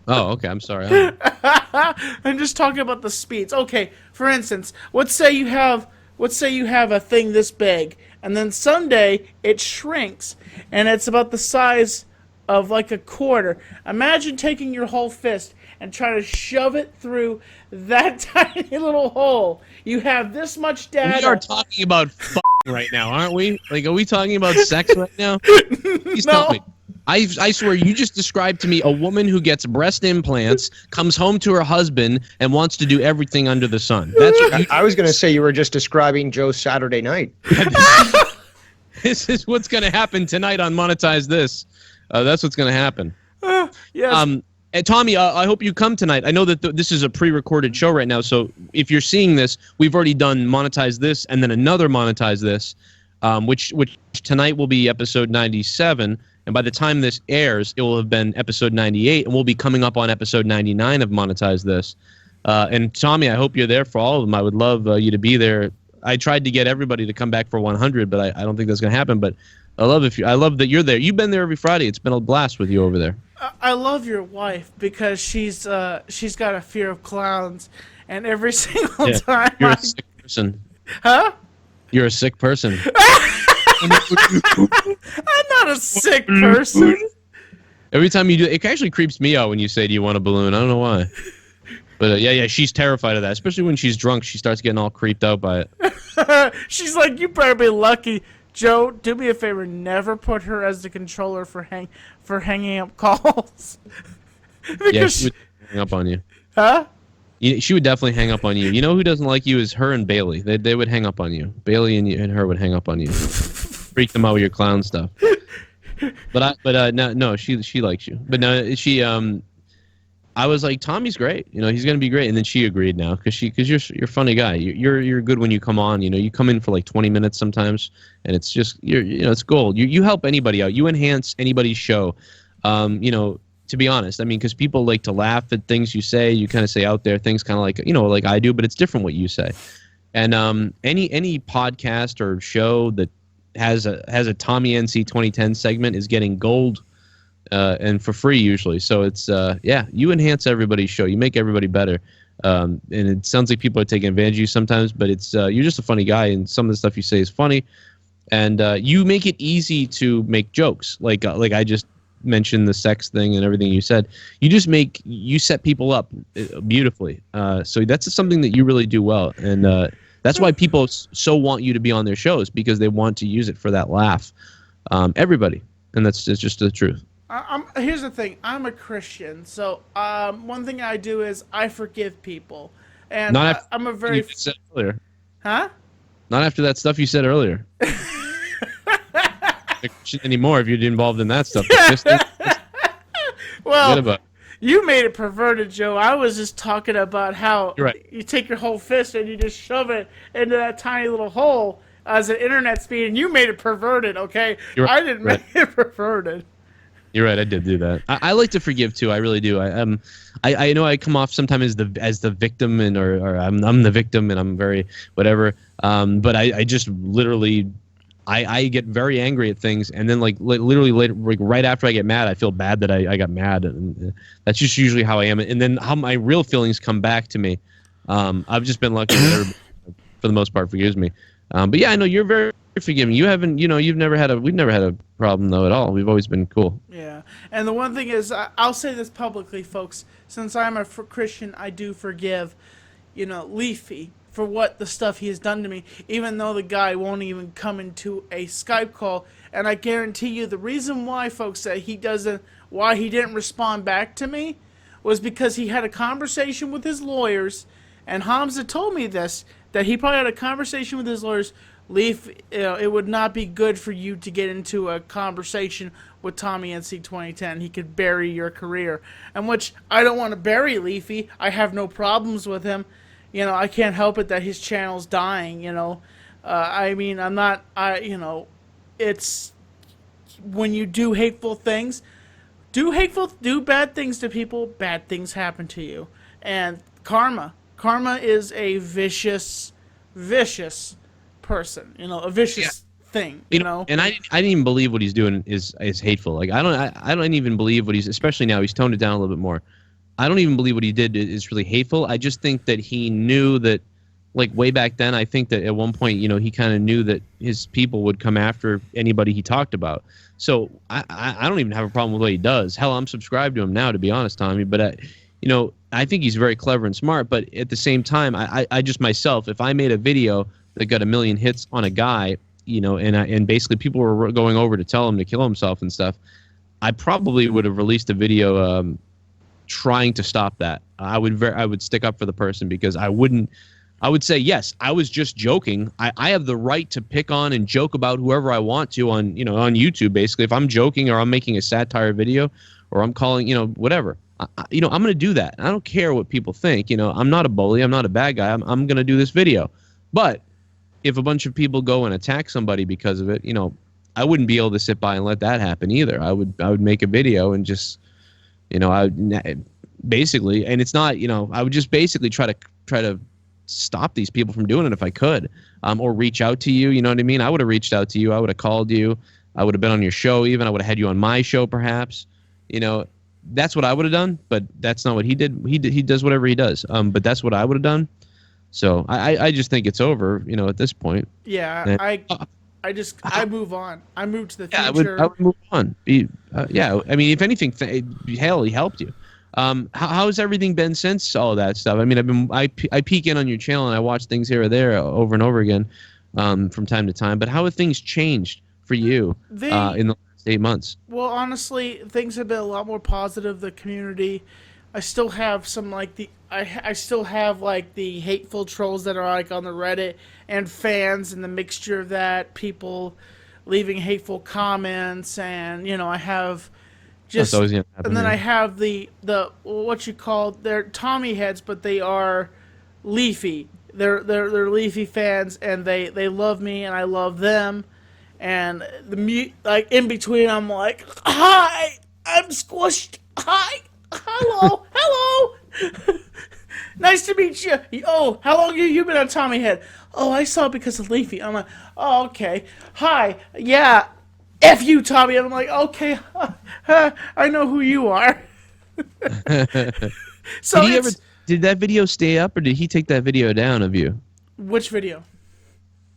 Oh, okay. I'm sorry. I'm just talking about the speeds. Okay, for instance, let's say you have a thing this big, and then someday it shrinks, and it's about the size of like a quarter. Imagine taking your whole fist and trying to shove it through that tiny little hole. You have this much data. We are talking about right now, aren't we? Like, are we talking about sex right now? Please tell me. I swear, you just described to me a woman who gets breast implants, comes home to her husband, and wants to do everything under the sun. That's what I was going to say you were just describing Joe's Saturday night. This is what's going to happen tonight on Monetize This. That's what's going to happen. Yes. And Tommy, I hope you come tonight. I know that this is a pre-recorded show right now, so if you're seeing this, we've already done Monetize This and then another Monetize This, which tonight will be episode 97. And by the time this airs, it will have been episode 98, and we'll be coming up on episode 99 of Monetize This. And Tommy, I hope you're there for all of them. I would love you to be there. I tried to get everybody to come back for 100, but I don't think that's going to happen. But I love that you're there. You've been there every Friday. It's been a blast with you over there. I love your wife because she's got a fear of clowns, and every single time You're a sick person. Huh? You're a sick person. I'm not a sick person. Every time you do, it actually creeps me out when you say, "Do you want a balloon?" I don't know why. But yeah, she's terrified of that. Especially when she's drunk, she starts getting all creeped out by it. She's like, "You better be lucky." Joe, do me a favor. Never put her as the controller for hanging up calls. Yeah, she would hang up on you. Huh? She would definitely hang up on you. You know who doesn't like you is her and Bailey. They would hang up on you. Bailey and her would hang up on you. Freak them out with your clown stuff. No, she likes you. But no, I was like, Tommy's great. He's gonna be great. And then she agreed now because you're a funny guy. You're good when you come on. You come in for like 20 minutes sometimes, and it's just it's gold. You help anybody out. You enhance anybody's show. To be honest, I mean, because people like to laugh at things you say. You kind of say out there things kind of like like I do, but it's different what you say. And any podcast or show that has a Tommy NC 2010 segment is getting gold, and for free usually. So it's you enhance everybody's show. You make everybody better. And it sounds like people are taking advantage of you sometimes, but it's you're just a funny guy, and some of the stuff you say is funny, and you make it easy to make jokes. Like I just mentioned the sex thing and everything you said. You set people up beautifully. So that's something that you really do well, and that's why people so want you to be on their shows, because they want to use it for that laugh. Everybody, and it's just the truth. Here's the thing. I'm a Christian, so one thing I do is I forgive people, and I'm a very. You said earlier. Huh? Not after that stuff you said earlier. Not Christian anymore if you're involved in that stuff. Well, you made it perverted, Joe. I was just talking about how you take your whole fist and you just shove it into that tiny little hole as an internet speed, and you made it perverted. Okay, I didn't make it perverted. You're right. I did do that. I like to forgive too. I really do. I know I come off sometimes as the victim, or I'm the victim, and I'm very whatever. But I just literally I get very angry at things, and then literally later, right after I get mad, I feel bad that I got mad, and that's just usually how I am. And then how my real feelings come back to me. I've just been lucky that everybody, for the most part, forgives me. But yeah, I know you're very forgiving. We've never had a problem though at all. We've always been cool. Yeah, and the one thing is, I'll say this publicly, folks. Since I'm a Christian, I do forgive, Leafy for what the stuff he has done to me. Even though the guy won't even come into a Skype call, and I guarantee you, the reason why, folks, that he didn't respond back to me, was because he had a conversation with his lawyers, and Hamza told me this, that he probably had a conversation with his lawyers. Leaf, it would not be good for you to get into a conversation with Tommy NC 2010. He could bury your career. And which, I don't want to bury Leafy. I have no problems with him. I can't help it that his channel's dying, it's when you do hateful things, do bad things to people, bad things happen to you. And karma is a vicious person, a vicious thing, And I didn't even believe what he's doing is hateful. Like I don't even believe what especially now he's toned it down a little bit more. I don't even believe what he did is really hateful. I just think that he knew that, like way back then, I think that at one point, he kind of knew that his people would come after anybody he talked about. So I don't even have a problem with what he does. Hell, I'm subscribed to him now, to be honest, Tommy. But I think he's very clever and smart. But at the same time, I just myself, if I made a video that got 1 million hits on a guy, and basically people were going over to tell him to kill himself and stuff, I probably would have released a video trying to stop that. I would stick up for the person, because I would say, yes, I was just joking. I have the right to pick on and joke about whoever I want to on YouTube. Basically, if I'm joking or I'm making a satire video or I'm calling, whatever, I'm going to do that. I don't care what people think. I'm not a bully. I'm not a bad guy. I'm going to do this video. But if a bunch of people go and attack somebody because of it, I wouldn't be able to sit by and let that happen either. I would make a video and just, I would basically, and it's not, I would just basically try to stop these people from doing it if I could, or reach out to you. You know what I mean? I would have reached out to you. I would have called you. I would have been on your show. Even I would have had you on my show, perhaps. That's what I would have done. But that's not what he did. He does whatever he does. But that's what I would have done. So I just think it's over. At this point. Yeah, and, I move on. I move to the future. I would move on. Yeah, I mean, if anything, hell, he helped you. How's everything been since all of that stuff? I mean, I peek in on your channel and I watch things here or there over and over again, from time to time. But how have things changed for you in the last 8 months? Well, honestly, things have been a lot more positive. The community, I still have some I still have the hateful trolls that are on the Reddit, and fans, and the mixture of that, people leaving hateful comments, and I have just, and then I have the what you call, they're Tommy heads, but they are Leafy. They're Leafy fans, and they love me and I love them, and in between I'm like, hi, I'm squished, hi, hello. Nice to meet you. Oh, how long have you been on Tommy Head? Oh, I saw it because of Leafy. I'm like, oh, okay. Hi. Yeah. F you, Tommy. And I'm like, okay. I know who you are. So did that video stay up, or did he take that video down of you? Which video?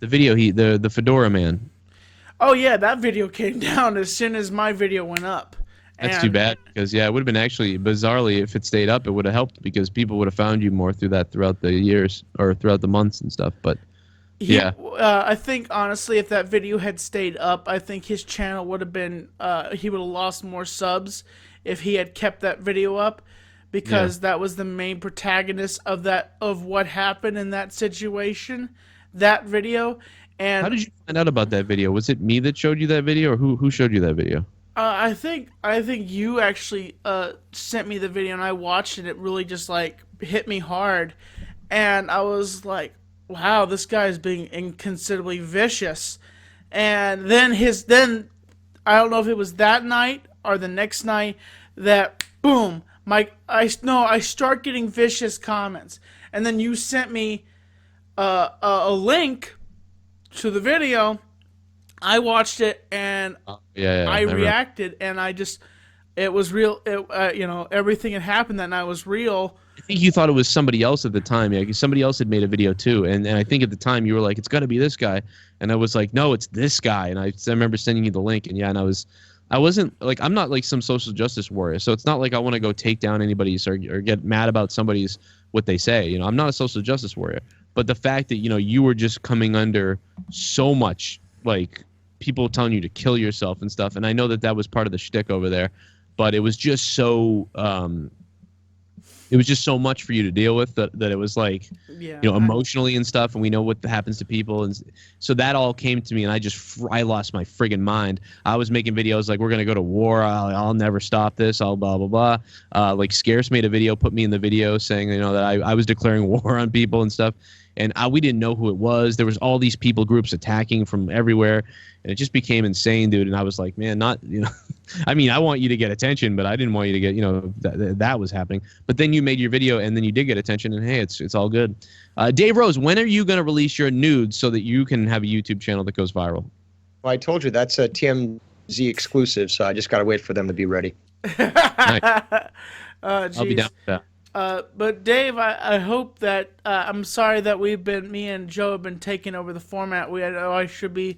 The video the Fedora man. Oh yeah, that video came down as soon as my video went up. That's too bad, because it would have been actually, bizarrely, if it stayed up, it would have helped, because people would have found you more throughout the years, or throughout the months and stuff. But yeah, I think honestly, if that video had stayed up, I think his channel would have been he would have lost more subs if he had kept that video up, because that was the main protagonist of what happened in that situation, that video. And how did you find out about that video? Was it me that showed you that video, or who showed you that video? I think you actually sent me the video, and I watched it. It really just like hit me hard, and I was like, "Wow, this guy is being inconsiderably vicious." And then I don't know if it was that night or the next night that boom, I start getting vicious comments, and then you sent me a link to the video. I watched it, and I reacted, and it was real. Everything had happened that night was real. I think you thought it was somebody else at the time. Yeah, 'cause somebody else had made a video too, and I think at the time you were like, "It's got to be this guy," and I was like, "No, it's this guy." And I remember sending you the link, and I wasn't like, I'm not like some social justice warrior, so it's not like I want to go take down anybody's or get mad about somebody's what they say. I'm not a social justice warrior, but the fact that you were just coming under so much like people telling you to kill yourself and stuff, and I know that was part of the shtick over there, but it was just so much for you to deal with that it was like emotionally and stuff, and we know what happens to people, and so that all came to me, and I lost my friggin' mind. I was making videos like, we're gonna go to war, I'll never stop this, I'll blah blah blah. Like Scarce made a video, put me in the video saying that I was declaring war on people and stuff, and we didn't know who it was. There was all these people groups attacking from everywhere, and it just became insane, dude. And I was like, man, I mean, I want you to get attention, but I didn't want you to get, that was happening. But then you made your video, and then you did get attention, and hey, it's all good. Dave Rose, when are you going to release your nudes so that you can have a YouTube channel that goes viral? Well, I told you that's a TMZ exclusive, so I just got to wait for them to be ready. Nice. I'll be down with that. But Dave, I hope that I'm sorry that me and Joe have been taking over the format. We should be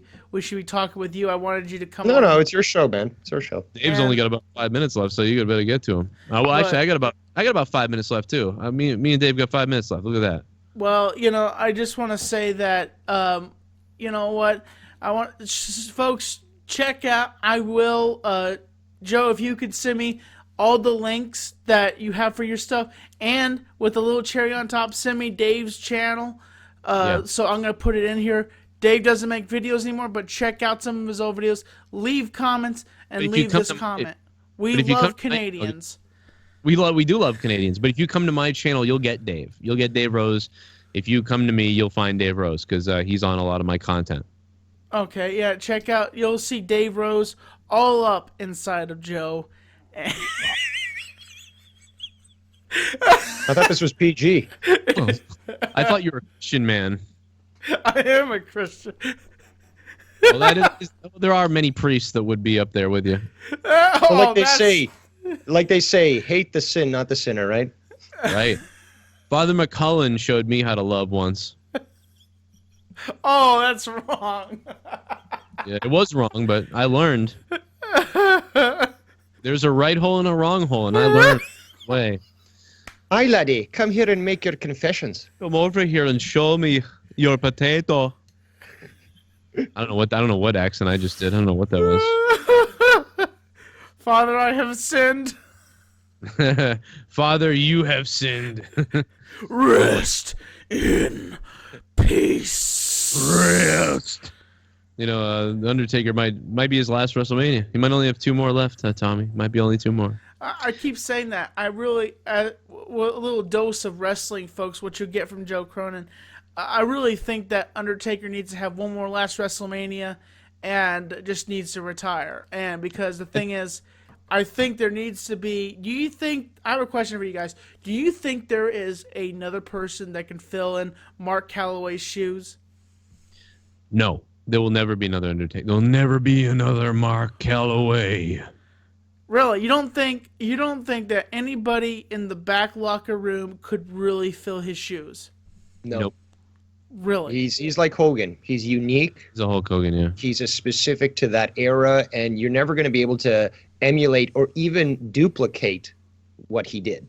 talking with you. I wanted you to come. No, it's your show, man. It's our show. Dave's only got about 5 minutes left, so you better get to him. Actually, I got about 5 minutes left too. Me and Dave got 5 minutes left. Look at that. Well, I just want to say that you know what, folks, check out. I will, Joe, if you could send me all the links that you have for your stuff, and with a little cherry on top, send me Dave's channel. So I'm going to put it in here. Dave doesn't make videos anymore, but check out some of his old videos. Leave comments and leave this comment. We love Canadians. We do love Canadians, but if you come to my channel, you'll get Dave. You'll get Dave Rose. If you come to me, you'll find Dave Rose, because he's on a lot of my content. Okay, yeah, check out. You'll see Dave Rose all up inside of Joe. I thought this was PG. Oh, I thought you were a Christian man. I am a Christian. Well, there are many priests that would be up there with you. Well, like they say, hate the sin, not the sinner, right? Right. Father McCullen showed me how to love once. Oh, that's wrong. Yeah, it was wrong, but I learned. There's a right hole and a wrong hole, and I learned the way. Hi, laddie. Come here and make your confessions. Come over here and show me your potato. I don't know what accent I just did. I don't know what that was. Father, I have sinned. Father, you have sinned. Rest in peace. Rest. The Undertaker might be his last WrestleMania. He might only have 2 more left, Tommy. Might be only 2 more. I keep saying that. I really, a little dose of wrestling, folks, what you get from Joe Cronin. I really think that Undertaker needs to have one more last WrestleMania and just needs to retire. And because the thing is, I think there needs to be. Do you think? I have a question for you guys. Do you think there is another person that can fill in Mark Calloway's shoes? No, there will never be another Undertaker. There'll never be another Mark Calloway. Really, you don't think that anybody in the back locker room could really fill his shoes? No. Nope. Really? He's like Hogan. He's unique. He's a Hulk Hogan, yeah. He's a specific to that era, and you're never going to be able to emulate or even duplicate what he did.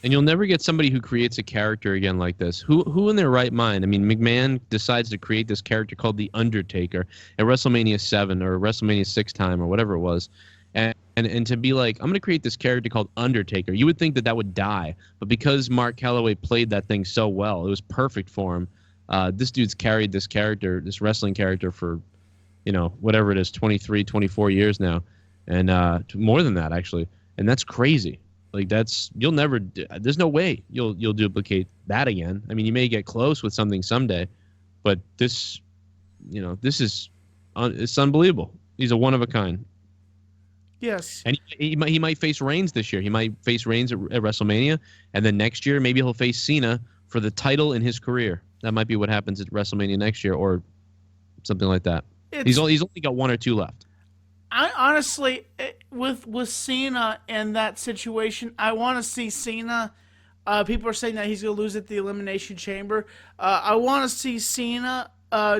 And you'll never get somebody who creates a character again like this. Who in their right mind? I mean, McMahon decides to create this character called The Undertaker at WrestleMania 7 or WrestleMania 6 time or whatever it was. And to be like, I'm going to create this character called Undertaker. You would think that would die. But because Mark Calloway played that thing so well, it was perfect for him. This dude's carried this character, this wrestling character for, whatever it is, 23, 24 years now. And more than that, actually. And that's crazy. Like, there's no way you'll duplicate that again. I mean, you may get close with something someday. But this, it's unbelievable. He's a one of a kind. Yes. And he might face Reigns this year. He might face Reigns at WrestleMania, and then next year maybe he'll face Cena for the title in his career. That might be what happens at WrestleMania next year, or something like that. He's only got one or two left. I honestly, with Cena in that situation, I want to see Cena. People are saying that he's going to lose at the Elimination Chamber. I want to see Cena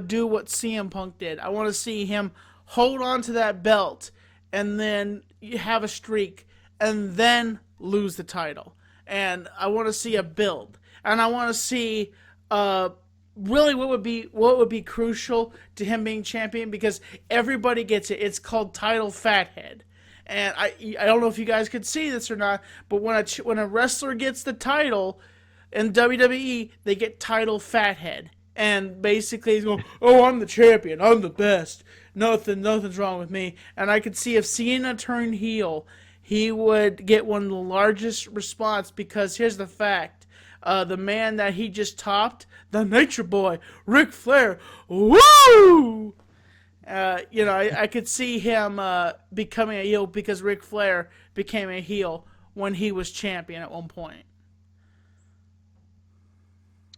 do what CM Punk did. I want to see him hold on to that belt and then you have a streak, and then lose the title. And I want to see a build, and I want to see really what would be crucial to him being champion, because everybody gets it. It's called title fathead, and I don't know if you guys could see this or not, but when a wrestler gets the title in WWE, they get title fathead. And basically he's going, oh, I'm the champion. I'm the best. Nothing's wrong with me. And I could see if Cena turned heel, he would get one of the largest response, because here's the fact. The man that he just topped, the Nature Boy, Ric Flair, woo! I could see him becoming a heel because Ric Flair became a heel when he was champion at one point.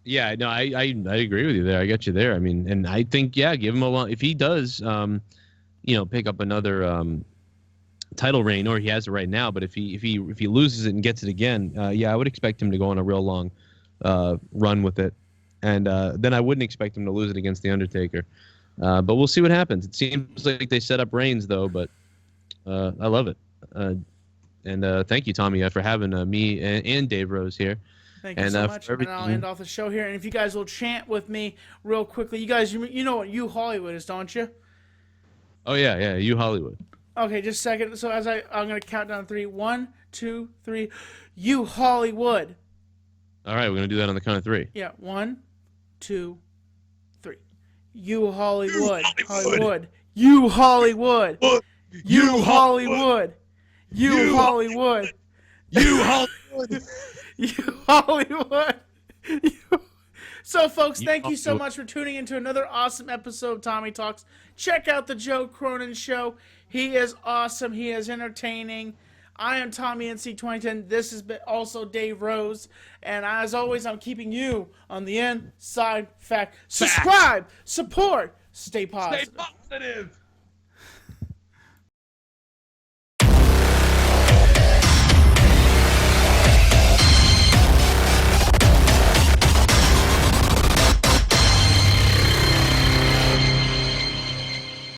Yeah, no, I agree with you there. I got you there. I mean, and I think, yeah, give him a long. If he does, pick up another title reign, or he has it right now. But if he loses it and gets it again, I would expect him to go on a real long run with it, and then I wouldn't expect him to lose it against the Undertaker. But we'll see what happens. It seems like they set up Reigns though, but I love it. And thank you, Tommy, for having me and Dave Rose here. Thank you so much. And I'll end off the show here. And if you guys will chant with me real quickly. You guys, you know what You Hollywood is, don't you? Oh, yeah, You Hollywood. Okay, just a second. So I'm going to count down 3. 1, 2, 3. You Hollywood. All right, we're going to do that on the count of 3. Yeah, 1, 2, 3. You Hollywood. Hollywood. You Hollywood. You Hollywood. You Hollywood. You Hollywood. You Hollywood. So, folks, thank you so much for tuning into another awesome episode of Tommy Talks. Check out the Joe Cronin Show. He is awesome. He is entertaining. I am Tommy NC 2010. This has been also Dave Rose. And as always, I'm keeping you on the inside fact. Subscribe, support, stay positive. Stay positive.